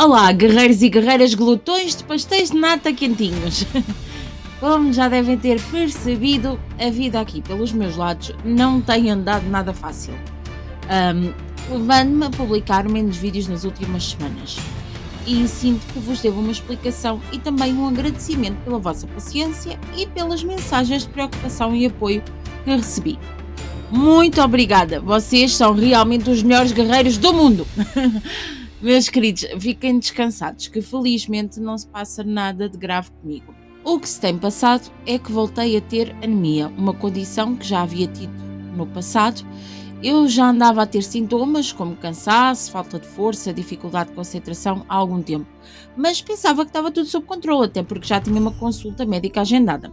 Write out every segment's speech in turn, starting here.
Olá, guerreiros e guerreiras glutões de pastéis de nata quentinhos. Como já devem ter percebido, a vida aqui pelos meus lados não tem andado nada fácil. Levando-me a publicar menos vídeos nas últimas semanas. E sinto que vos devo uma explicação e também um agradecimento pela vossa paciência e pelas mensagens de preocupação e apoio que recebi. Muito obrigada, vocês são realmente os melhores guerreiros do mundo! Meus queridos, fiquem descansados, que felizmente não se passa nada de grave comigo. O que se tem passado é que voltei a ter anemia, uma condição que já havia tido no passado. Eu já andava a ter sintomas como cansaço, falta de força, dificuldade de concentração há algum tempo, mas pensava que estava tudo sob controle, até porque já tinha uma consulta médica agendada.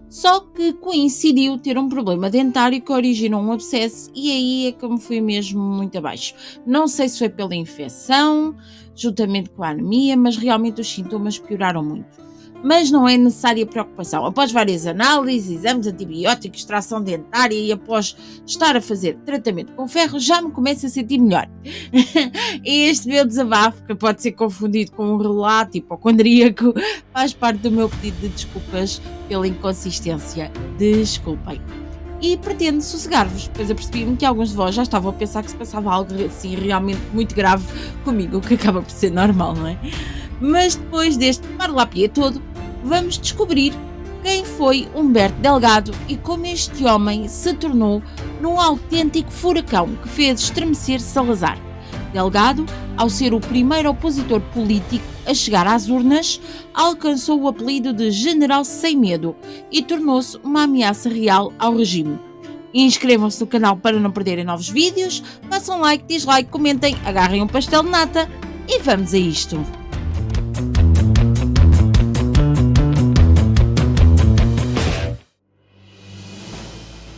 Só que coincidiu ter um problema dentário que originou um abscesso e aí é que eu me fui mesmo muito abaixo. Não sei se foi pela infecção, juntamente com a anemia, mas realmente os sintomas pioraram muito. Mas não é necessária preocupação. Após várias análises, exames, antibióticos, extração dentária e após estar a fazer tratamento com ferro, já me começo a sentir melhor. E este meu desabafo, que pode ser confundido com um relato hipocondríaco, faz parte do meu pedido de desculpas pela inconsistência. Desculpem. E pretendo sossegar-vos, pois apercebi-me que alguns de vós já estavam a pensar que se passava algo assim realmente muito grave comigo, o que acaba por ser normal, não é? Mas depois deste parlapié todo, vamos descobrir quem foi Humberto Delgado e como este homem se tornou num autêntico furacão que fez estremecer Salazar. Delgado, ao ser o primeiro opositor político a chegar às urnas, alcançou o apelido de General Sem Medo e tornou-se uma ameaça real ao regime. Inscrevam-se no canal para não perderem novos vídeos, façam like, dislike, comentem, agarrem um pastel de nata e vamos a isto!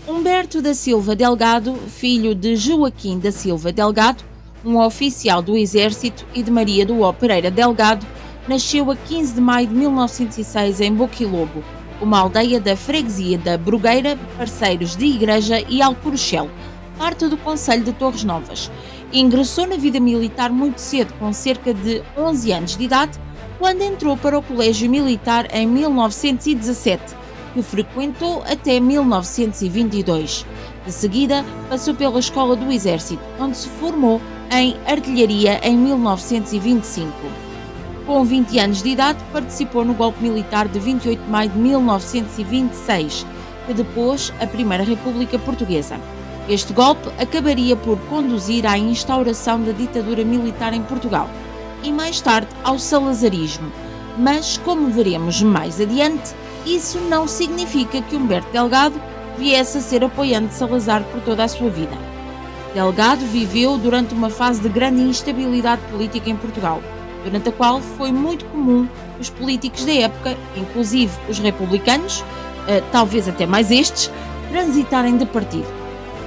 Humberto da Silva Delgado, filho de Joaquim da Silva Delgado, um oficial do Exército, e de Maria do Ó Pereira Delgado, nasceu a 15 de maio de 1906 em Boquilobo, uma aldeia da freguesia da Brugueira, Parceiros de Igreja e Alcoruchel, parte do concelho de Torres Novas. Ingressou na vida militar muito cedo, com cerca de 11 anos de idade, quando entrou para o Colégio Militar em 1917, que frequentou até 1922. De seguida, passou pela Escola do Exército, onde se formou em Artilharia em 1925. Com 20 anos de idade, participou no golpe militar de 28 de maio de 1926, que depôs a Primeira República Portuguesa. Este golpe acabaria por conduzir à instauração da ditadura militar em Portugal e mais tarde ao salazarismo. Mas, como veremos mais adiante, isso não significa que Humberto Delgado viesse a ser apoiante de Salazar por toda a sua vida. Delgado viveu durante uma fase de grande instabilidade política em Portugal, durante a qual foi muito comum os políticos da época, inclusive os republicanos, talvez até mais estes, transitarem de partido.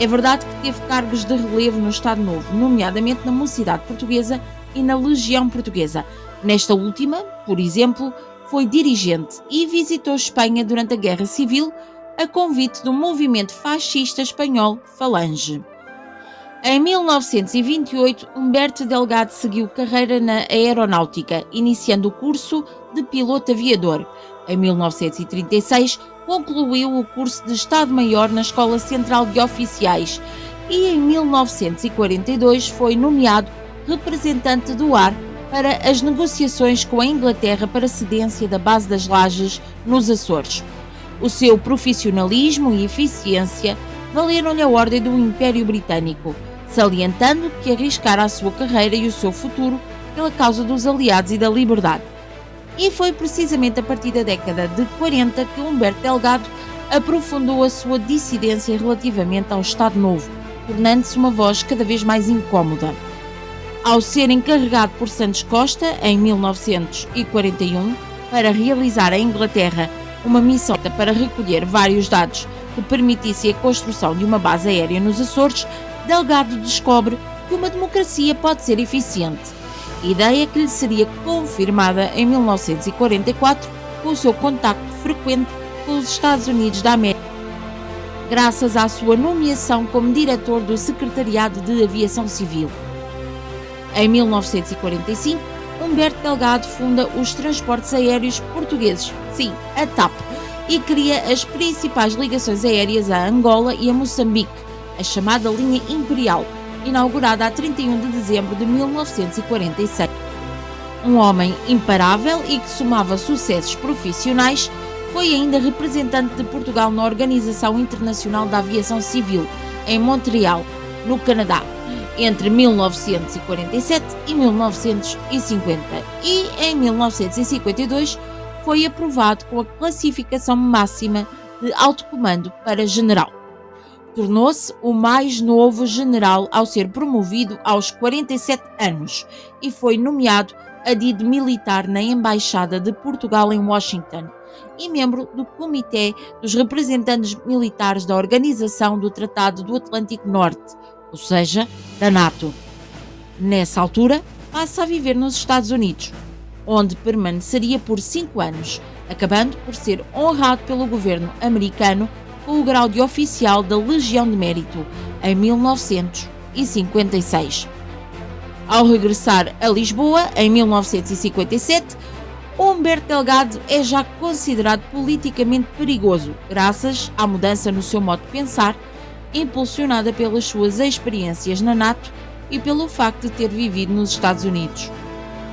É verdade que teve cargos de relevo no Estado Novo, nomeadamente na Mocidade Portuguesa e na Legião Portuguesa. Nesta última, por exemplo, foi dirigente e visitou Espanha durante a Guerra Civil a convite do movimento fascista espanhol Falange. Em 1928, Humberto Delgado seguiu carreira na aeronáutica, iniciando o curso de piloto aviador. Em 1936, concluiu o curso de Estado-Maior na Escola Central de Oficiais e em 1942 foi nomeado representante do ar para as negociações com a Inglaterra para cedência da base das Lajes nos Açores. O seu profissionalismo e eficiência valeram-lhe a Ordem do Império Britânico, salientando que arriscara a sua carreira e o seu futuro pela causa dos aliados e da liberdade. E foi precisamente a partir da década de 40 que Humberto Delgado aprofundou a sua dissidência relativamente ao Estado Novo, tornando-se uma voz cada vez mais incómoda. Ao ser encarregado por Santos Costa, em 1941, para realizar em Inglaterra uma missão para recolher vários dados que permitissem a construção de uma base aérea nos Açores, Delgado descobre que uma democracia pode ser eficiente, ideia que lhe seria confirmada em 1944 com o seu contacto frequente com os Estados Unidos da América, graças à sua nomeação como diretor do Secretariado de Aviação Civil. Em 1945, Humberto Delgado funda os transportes aéreos portugueses, sim, a TAP, e cria as principais ligações aéreas a Angola e a Moçambique, a chamada Linha Imperial, inaugurada a 31 de dezembro de 1946. Um homem imparável e que somava sucessos profissionais, foi ainda representante de Portugal na Organização Internacional da Aviação Civil, em Montreal, no Canadá, entre 1947 e 1950, e em 1952 foi aprovado com a classificação máxima de alto comando para general. Tornou-se o mais novo general ao ser promovido aos 47 anos e foi nomeado adido militar na Embaixada de Portugal em Washington e membro do Comitê dos Representantes Militares da Organização do Tratado do Atlântico Norte, ou seja, da NATO. Nessa altura, passa a viver nos Estados Unidos, onde permaneceria por 5 anos, acabando por ser honrado pelo governo americano com o grau de oficial da Legião de Mérito em 1956. Ao regressar a Lisboa, em 1957, Humberto Delgado é já considerado politicamente perigoso, graças à mudança no seu modo de pensar, impulsionada pelas suas experiências na NATO e pelo facto de ter vivido nos Estados Unidos.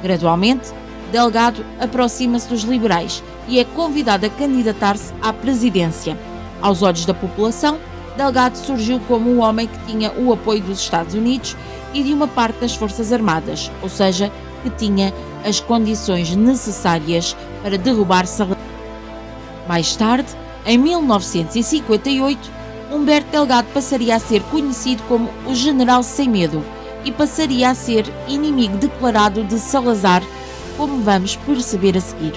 Gradualmente, Delgado aproxima-se dos liberais e é convidado a candidatar-se à presidência. Aos olhos da população, Delgado surgiu como um homem que tinha o apoio dos Estados Unidos e de uma parte das Forças Armadas, ou seja, que tinha as condições necessárias para derrubar Salazar. Mais tarde, em 1958, Humberto Delgado passaria a ser conhecido como o General Sem Medo e passaria a ser inimigo declarado de Salazar, como vamos perceber a seguir.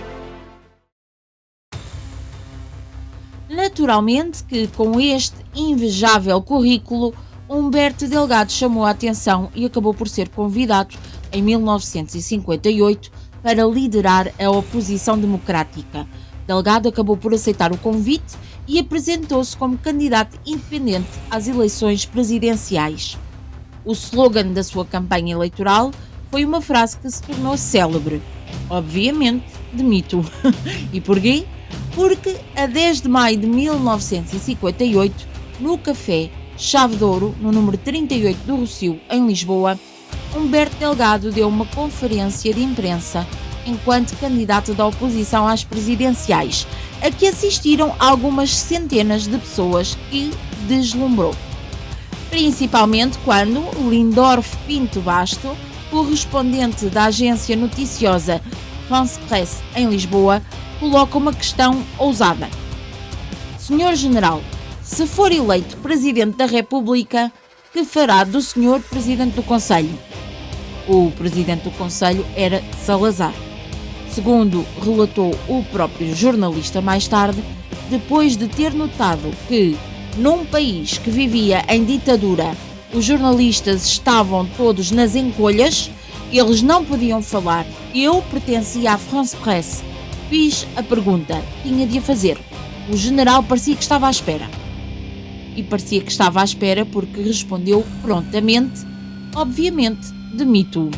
Naturalmente que, com este invejável currículo, Humberto Delgado chamou a atenção e acabou por ser convidado, em 1958, para liderar a oposição democrática. Delgado acabou por aceitar o convite e apresentou-se como candidato independente às eleições presidenciais. O slogan da sua campanha eleitoral foi uma frase que se tornou célebre, obviamente, de Me Too. E porquê? Porque a 10 de maio de 1958, no Café Chave de Ouro, no número 38 do Rossio, em Lisboa, Humberto Delgado deu uma conferência de imprensa enquanto candidato da oposição às presidenciais, a que assistiram algumas centenas de pessoas e deslumbrou. Principalmente quando Lindorf Pinto Basto, correspondente da agência noticiosa France Presse em Lisboa, coloca uma questão ousada. Senhor General, se for eleito Presidente da República, que fará do Senhor Presidente do Conselho? O Presidente do Conselho era Salazar. Segundo relatou o próprio jornalista mais tarde, depois de ter notado que, num país que vivia em ditadura, os jornalistas estavam todos nas encolhas, eles não podiam falar. Eu pertencia à France Presse. Fiz a pergunta, tinha de a fazer. O general parecia que estava à espera. E parecia que estava à espera porque respondeu prontamente, obviamente, de Me Too.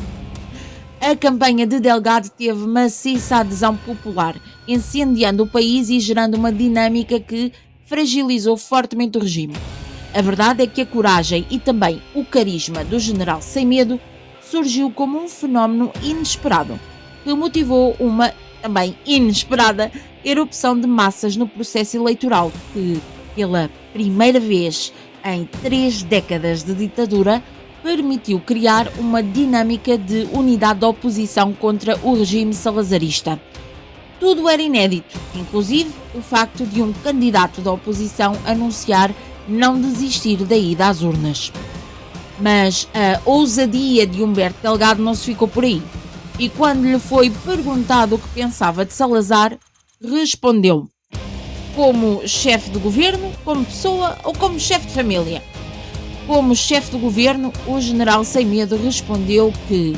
A campanha de Delgado teve maciça adesão popular, incendiando o país e gerando uma dinâmica que fragilizou fortemente o regime. A verdade é que a coragem e também o carisma do general Sem Medo surgiu como um fenómeno inesperado, que motivou uma também inesperada erupção de massas no processo eleitoral, que, pela primeira vez em 3 décadas de ditadura, permitiu criar uma dinâmica de unidade da oposição contra o regime salazarista. Tudo era inédito, inclusive o facto de um candidato da oposição anunciar não desistir da ida às urnas. Mas a ousadia de Humberto Delgado não se ficou por aí. E quando lhe foi perguntado o que pensava de Salazar, respondeu: como chefe de governo, como pessoa ou como chefe de família? Como chefe de governo, o general Sem Medo respondeu que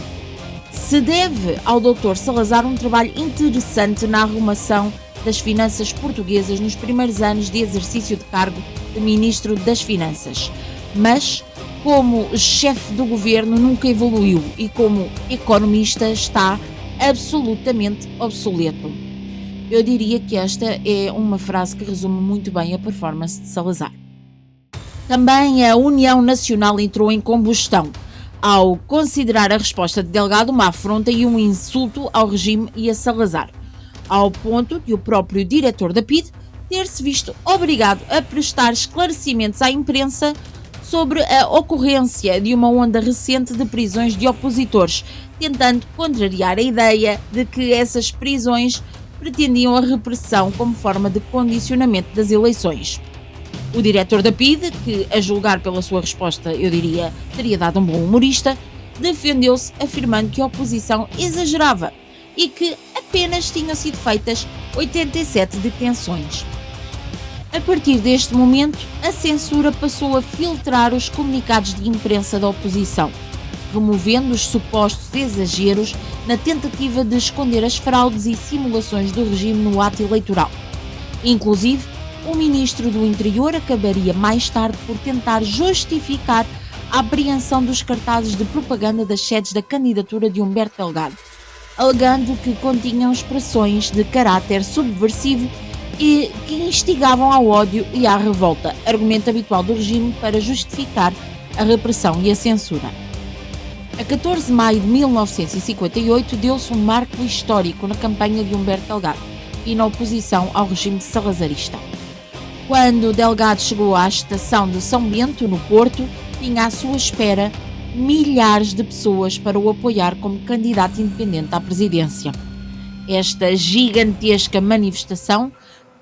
se deve ao Dr. Salazar um trabalho interessante na arrumação das finanças portuguesas nos primeiros anos de exercício de cargo de Ministro das Finanças, mas como chefe do governo nunca evoluiu e como economista está absolutamente obsoleto. Eu diria que esta é uma frase que resume muito bem a performance de Salazar. Também a União Nacional entrou em combustão, ao considerar a resposta de Delgado uma afronta e um insulto ao regime e a Salazar, ao ponto de o próprio diretor da PIDE ter-se visto obrigado a prestar esclarecimentos à imprensa sobre a ocorrência de uma onda recente de prisões de opositores, tentando contrariar a ideia de que essas prisões pretendiam a repressão como forma de condicionamento das eleições. O diretor da PIDE, que a julgar pela sua resposta, eu diria, teria dado um bom humorista, defendeu-se afirmando que a oposição exagerava e que apenas tinham sido feitas 87 detenções. A partir deste momento, a censura passou a filtrar os comunicados de imprensa da oposição, removendo os supostos exageros na tentativa de esconder as fraudes e simulações do regime no ato eleitoral. Inclusive, o ministro do Interior acabaria mais tarde por tentar justificar a apreensão dos cartazes de propaganda das sedes da candidatura de Humberto Delgado, alegando que continham expressões de caráter subversivo e que instigavam ao ódio e à revolta, argumento habitual do regime para justificar a repressão e a censura. A 14 de maio de 1958 deu-se um marco histórico na campanha de Humberto Delgado e na oposição ao regime salazarista. Quando Delgado chegou à estação de São Bento, no Porto, tinha à sua espera milhares de pessoas para o apoiar como candidato independente à presidência. Esta gigantesca manifestação,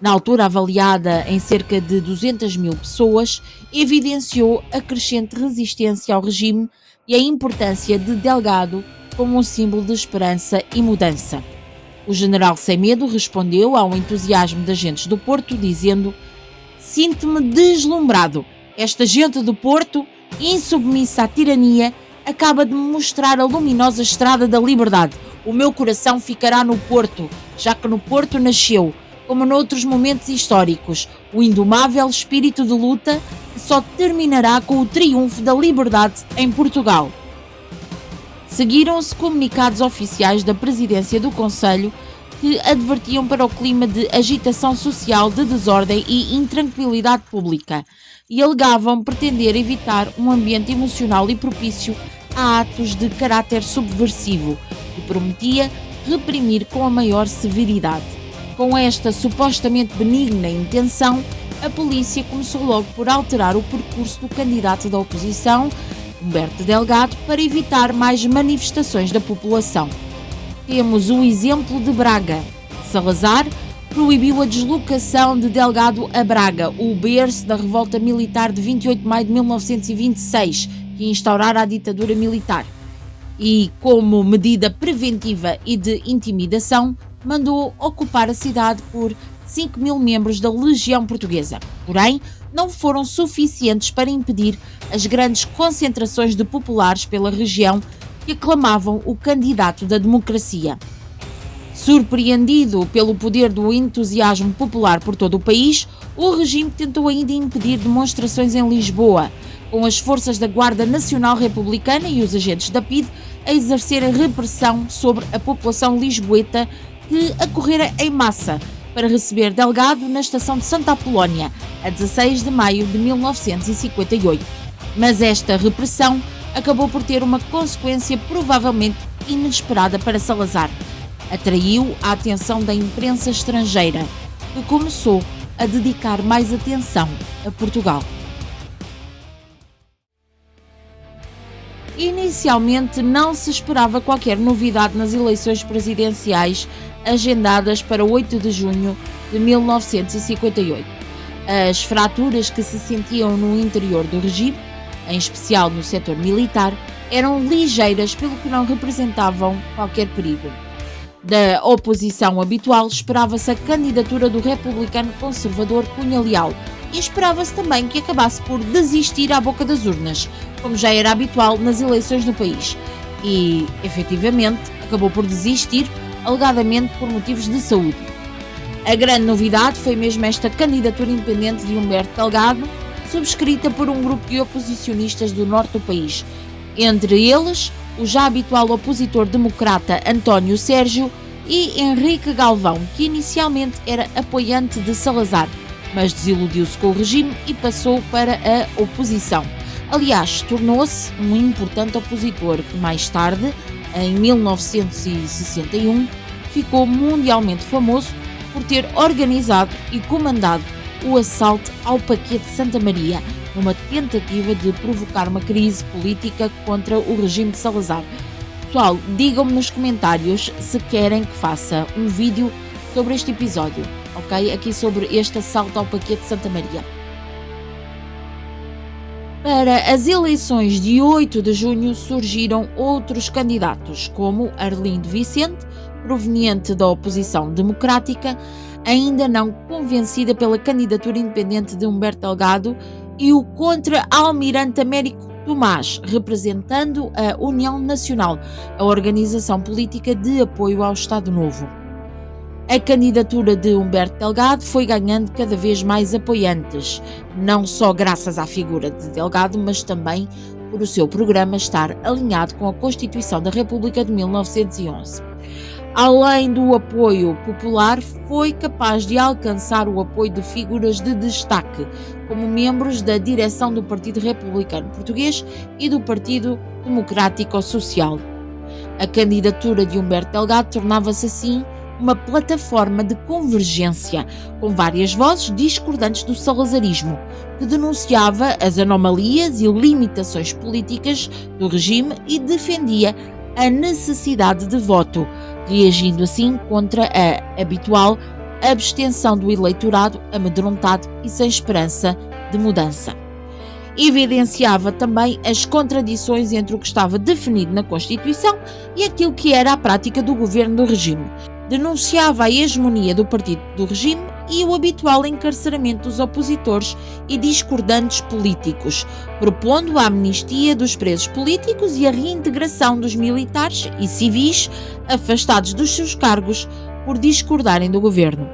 na altura avaliada em cerca de 200 mil pessoas, evidenciou a crescente resistência ao regime e a importância de Delgado como um símbolo de esperança e mudança. O general Sem Medo respondeu ao entusiasmo das gentes do Porto, dizendo: "Sinto-me deslumbrado. Esta gente do Porto, insubmissa à tirania, acaba de me mostrar a luminosa estrada da liberdade. O meu coração ficará no Porto, já que no Porto nasceu, como noutros momentos históricos, o indomável espírito de luta que só terminará com o triunfo da liberdade em Portugal." Seguiram-se comunicados oficiais da presidência do Conselho que advertiam para o clima de agitação social, de desordem e intranquilidade pública e alegavam pretender evitar um ambiente emocional e propício a atos de caráter subversivo e prometia reprimir com a maior severidade. Com esta supostamente benigna intenção, a polícia começou logo por alterar o percurso do candidato da oposição, Humberto Delgado, para evitar mais manifestações da população. Temos o exemplo de Braga. Salazar proibiu a deslocação de Delgado a Braga, o berço da revolta militar de 28 de maio de 1926, que instaurara a ditadura militar. E, como medida preventiva e de intimidação, mandou ocupar a cidade por 5 mil membros da Legião Portuguesa. Porém, não foram suficientes para impedir as grandes concentrações de populares pela região que aclamavam o candidato da democracia. Surpreendido pelo poder do entusiasmo popular por todo o país, o regime tentou ainda impedir demonstrações em Lisboa, com as forças da Guarda Nacional Republicana e os agentes da PIDE a exercerem repressão sobre a população lisboeta que acorrera em massa para receber Delgado na estação de Santa Apolónia, a 16 de maio de 1958. Mas esta repressão acabou por ter uma consequência provavelmente inesperada para Salazar. Atraiu a atenção da imprensa estrangeira, que começou a dedicar mais atenção a Portugal. Inicialmente não se esperava qualquer novidade nas eleições presidenciais agendadas para 8 de junho de 1958. As fraturas que se sentiam no interior do regime, em especial no setor militar, eram ligeiras, pelo que não representavam qualquer perigo. Da oposição habitual esperava-se a candidatura do republicano conservador Cunha Leal e esperava-se também que acabasse por desistir à boca das urnas, como já era habitual nas eleições no país. E, efetivamente, acabou por desistir, alegadamente por motivos de saúde. A grande novidade foi mesmo esta candidatura independente de Humberto Delgado, subscrita por um grupo de oposicionistas do norte do país, entre eles o já habitual opositor democrata António Sérgio e Henrique Galvão, que inicialmente era apoiante de Salazar, mas desiludiu-se com o regime e passou para a oposição. Aliás, tornou-se um importante opositor que mais tarde, em 1961, ficou mundialmente famoso por ter organizado e comandado o assalto ao Paquete de Santa Maria, numa tentativa de provocar uma crise política contra o regime de Salazar. Pessoal, digam-me nos comentários se querem que faça um vídeo sobre este episódio, ok? Aqui sobre este assalto ao Paquete de Santa Maria. Para as eleições de 8 de junho surgiram outros candidatos, como Arlindo Vicente, proveniente da oposição democrática, ainda não convencida pela candidatura independente de Humberto Delgado, e o contra-almirante Américo Tomás, representando a União Nacional, a organização política de apoio ao Estado Novo. A candidatura de Humberto Delgado foi ganhando cada vez mais apoiantes, não só graças à figura de Delgado, mas também por o seu programa estar alinhado com a Constituição da República de 1911. Além do apoio popular, foi capaz de alcançar o apoio de figuras de destaque, como membros da direção do Partido Republicano Português e do Partido Democrático Social. A candidatura de Humberto Delgado tornava-se assim uma plataforma de convergência, com várias vozes discordantes do salazarismo, que denunciava as anomalias e limitações políticas do regime e defendia a necessidade de voto, reagindo assim contra a habitual abstenção do eleitorado amedrontado e sem esperança de mudança. Evidenciava também as contradições entre o que estava definido na Constituição e aquilo que era a prática do governo do regime. Denunciava a hegemonia do partido do regime e o habitual encarceramento dos opositores e discordantes políticos, propondo a amnistia dos presos políticos e a reintegração dos militares e civis afastados dos seus cargos por discordarem do governo.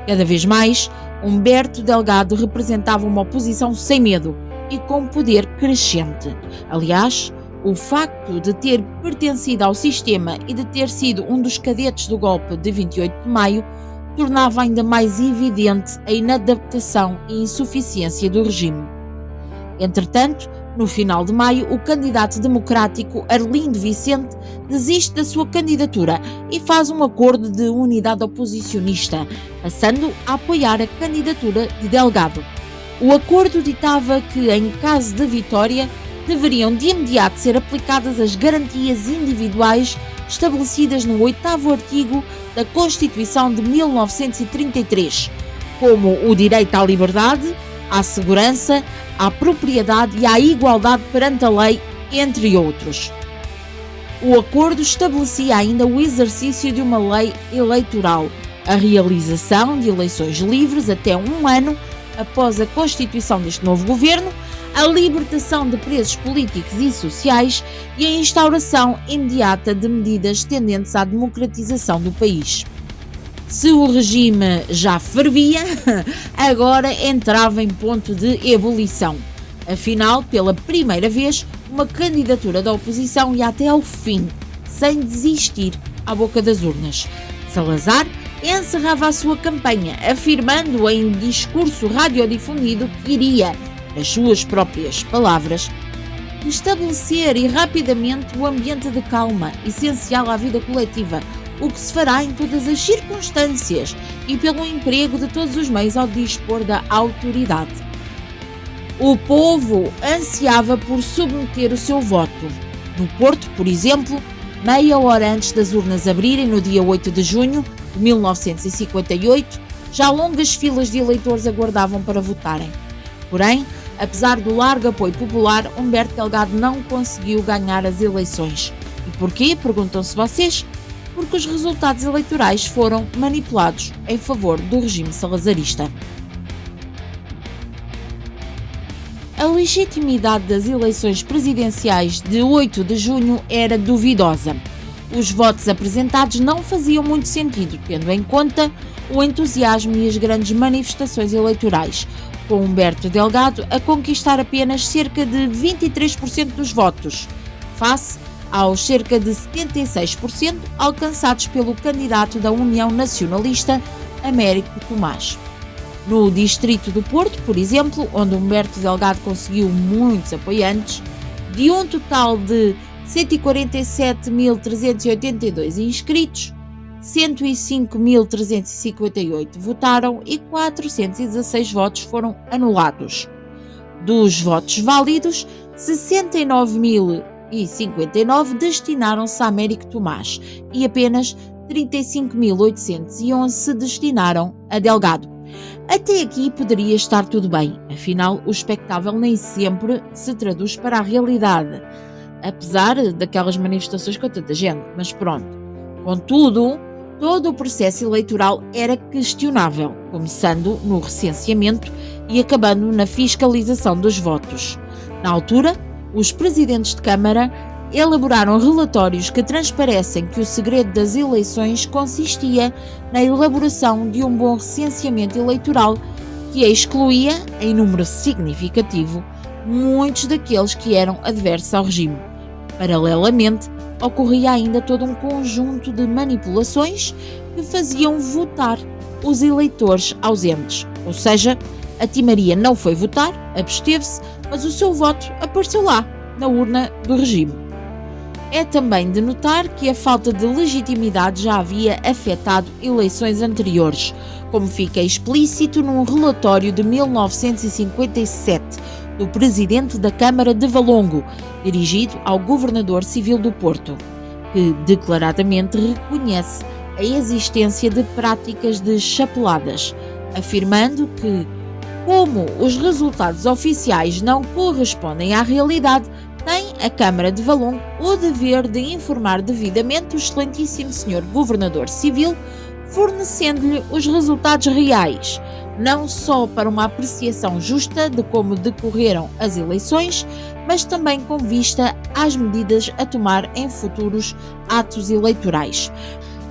Cada vez mais, Humberto Delgado representava uma oposição sem medo e com poder crescente. Aliás, o facto de ter pertencido ao sistema e de ter sido um dos cadetes do golpe de 28 de maio tornava ainda mais evidente a inadaptação e insuficiência do regime. Entretanto, no final de maio, o candidato democrático Arlindo Vicente desiste da sua candidatura e faz um acordo de unidade oposicionista, passando a apoiar a candidatura de Delgado. O acordo ditava que, em caso de vitória, deveriam de imediato ser aplicadas as garantias individuais estabelecidas no 8º artigo da Constituição de 1933, como o direito à liberdade, à segurança, à propriedade e à igualdade perante a lei, entre outros. O acordo estabelecia ainda o exercício de uma lei eleitoral, a realização de eleições livres até um ano após a constituição deste novo governo, a libertação de presos políticos e sociais e a instauração imediata de medidas tendentes à democratização do país. Se o regime já fervia, agora entrava em ponto de ebulição. Afinal, pela primeira vez, uma candidatura da oposição ia até ao fim, sem desistir à boca das urnas. Salazar encerrava a sua campanha, afirmando em discurso radiodifundido que iria, nas suas próprias palavras, estabelecer e rapidamente o ambiente de calma essencial à vida coletiva, o que se fará em todas as circunstâncias e pelo emprego de todos os meios ao dispor da autoridade. O povo ansiava por submeter o seu voto. No Porto, por exemplo, meia hora antes das urnas abrirem, no dia 8 de junho de 1958, já longas filas de eleitores aguardavam para votarem. Porém, apesar do largo apoio popular, Humberto Delgado não conseguiu ganhar as eleições. E porquê? Perguntam-se vocês? Porque os resultados eleitorais foram manipulados em favor do regime salazarista. A legitimidade das eleições presidenciais de 8 de junho era duvidosa. Os votos apresentados não faziam muito sentido, tendo em conta o entusiasmo e as grandes manifestações eleitorais, com Humberto Delgado a conquistar apenas cerca de 23% dos votos, face aos cerca de 76% alcançados pelo candidato da União Nacionalista, Américo Tomás. No distrito do Porto, por exemplo, onde Humberto Delgado conseguiu muitos apoiantes, de um total de 147.382 inscritos, 105.358 votaram e 416 votos foram anulados. Dos votos válidos, 69.059 destinaram-se a Américo Tomás e apenas 35.811 se destinaram a Delgado. Até aqui poderia estar tudo bem, afinal o espectável nem sempre se traduz para a realidade, apesar daquelas manifestações com tanta gente, mas pronto. Contudo, todo o processo eleitoral era questionável, começando no recenseamento e acabando na fiscalização dos votos. Na altura, os presidentes de Câmara elaboraram relatórios que transparecem que o segredo das eleições consistia na elaboração de um bom recenseamento eleitoral que excluía, em número significativo, muitos daqueles que eram adversos ao regime. Paralelamente, ocorria ainda todo um conjunto de manipulações que faziam votar os eleitores ausentes, ou seja, a Tia Maria não foi votar, absteve-se, mas o seu voto apareceu lá, na urna do regime. É também de notar que a falta de legitimidade já havia afetado eleições anteriores, como fica explícito num relatório de 1957 do presidente da Câmara de Valongo, dirigido ao governador civil do Porto, que declaradamente reconhece a existência de práticas de chapeladas, afirmando que, como os resultados oficiais não correspondem à realidade, tem a Câmara de Valongo o dever de informar devidamente o excelentíssimo senhor governador civil, fornecendo-lhe os resultados reais, não só para uma apreciação justa de como decorreram as eleições, mas também com vista às medidas a tomar em futuros atos eleitorais.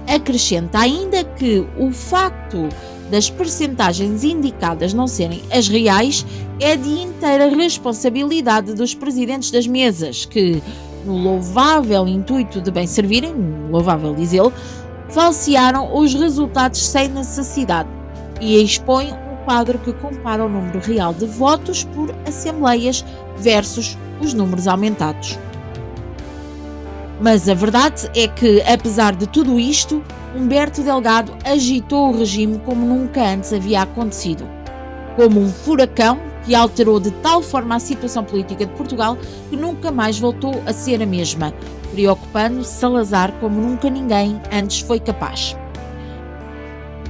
Acrescenta ainda que o facto das percentagens indicadas não serem as reais é de inteira responsabilidade dos presidentes das mesas, que, no louvável intuito de bem servirem, louvável diz ele, falsearam os resultados sem necessidade e expõem um quadro que compara o número real de votos por assembleias versus os números aumentados. Mas a verdade é que, apesar de tudo isto, Humberto Delgado agitou o regime como nunca antes havia acontecido, como um furacão que alterou de tal forma a situação política de Portugal que nunca mais voltou a ser a mesma, preocupando Salazar como nunca ninguém antes foi capaz.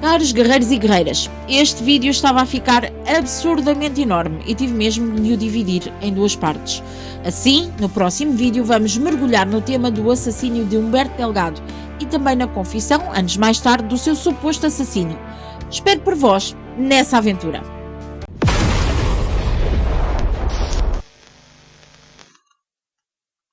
Caros guerreiros e guerreiras, este vídeo estava a ficar absurdamente enorme e tive mesmo de o dividir em duas partes. Assim, no próximo vídeo vamos mergulhar no tema do assassínio de Humberto Delgado e também na confissão, anos mais tarde, do seu suposto assassínio. Espero por vós nessa aventura.